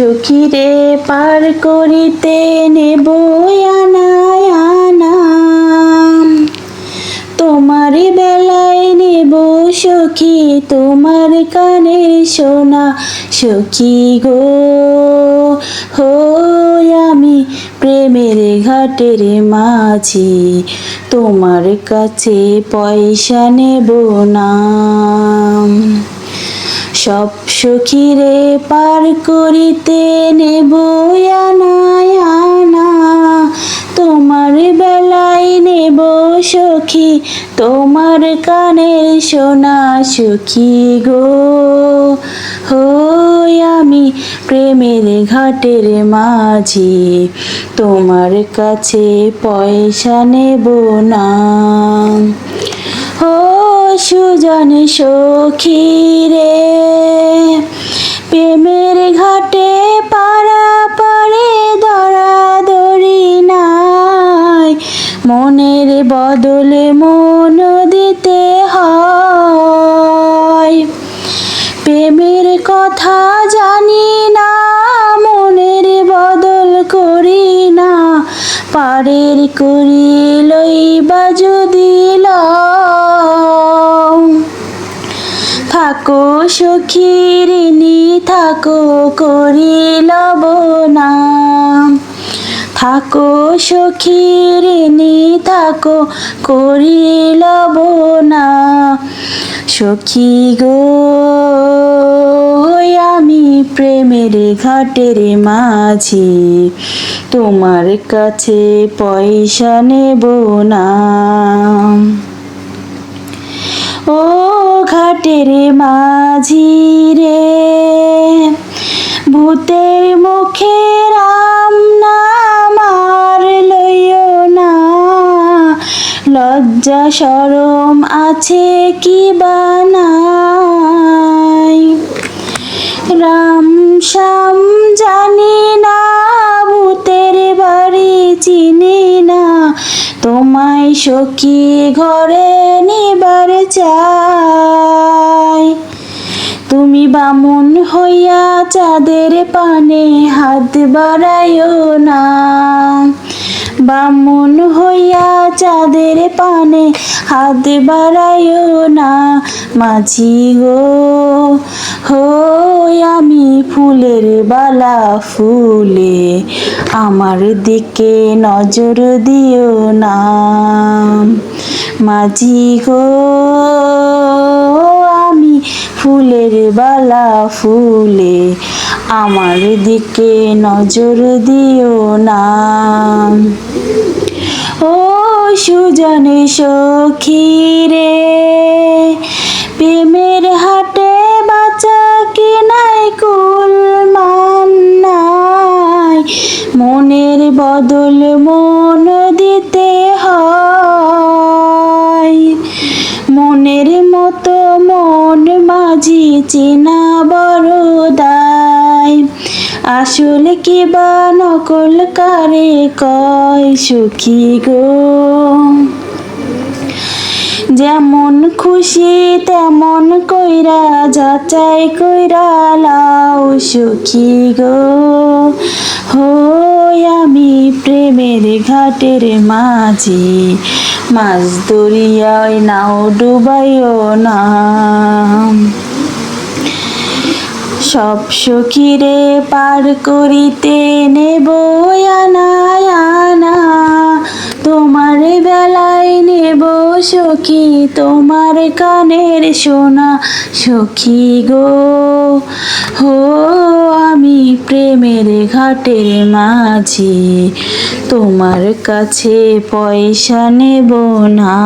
সখীরে পার করিতে নেব আনায় আনা, তোমার বেলায় নেব সখী তোমার কানের সোনা। সখী গো হো আমি প্রেমের ঘাটের মাঝি, তোমার কাছে পয়সা নেব না। সব সখীরে পার করিতে নেব আনায় আনা, তোমার বেলায় নেব সখী তোমার কানের সোনা। সখী গো হো আমি প্রেমের ঘাটের মাঝি, তোমার কাছে পয়সা নেব না। ও সুজন সখী রে, প্রেমের ঘাটে পারাপারে দরাদরি নাই, মনের বদলে মন দিতে হয়। প্রেমের কথা জানি না, মনের বদল করি না, পারের করি লইবা যদি লও। থাকো সখী ঋণী থাকো করি লব না, থাকো সখী ঋণী থাকো করি লব না। সখী গো আমি প্রেমের ঘাটের মাঝি, তোমার কাছে পয়সা নেব না। ও ঘাটের মাঝি রে, ভূতের মুখে রাম নাম আর লইও না, লজ্জা শরম আছে কি বানাই। রাম শ্যাম জানি না, ভূতের বাড়ি চিনি না, তোমায় সখী ঘরে নিবার চাই। তুমি বামুন হইয়া চাঁদের পানে হাত বাড়াইও না, বামুন হইয়া চাঁদের পানে হাত বাড়াইও না। মাঝি গো হো আমি ফুলের বালা ফুলে, আমার দিকে নজর দিও না। মাঝি গো আমি ফুলের বালা ফুলে, আমার দিকে নজর দিও না। ও সুজন সখী রে, প্রেমের হাটে বাঁচা কি নাই কুল মান নাই, মনের বদল মন দিতে হয়। মনের মতো মন মাঝি চেনা বড় দায়, আসল কি বা নকল কারে কয়। সখী গো যেমন খুশি তেমন কইরা যাচাই কইরা লাও। সখী গো হো আমি প্রেমের ঘাটের মাঝি, মাছ দরিয়ায় নাও ডুবাইও না। সব সখীরে পার করিতে নেব আনায় আনা, তোমার বেলায় নেব সখী তোমার কানের সোনা। সখী গো হো আমি প্রেমের ঘাটের মাঝি, তোমার কাছে পয়সা নেব না।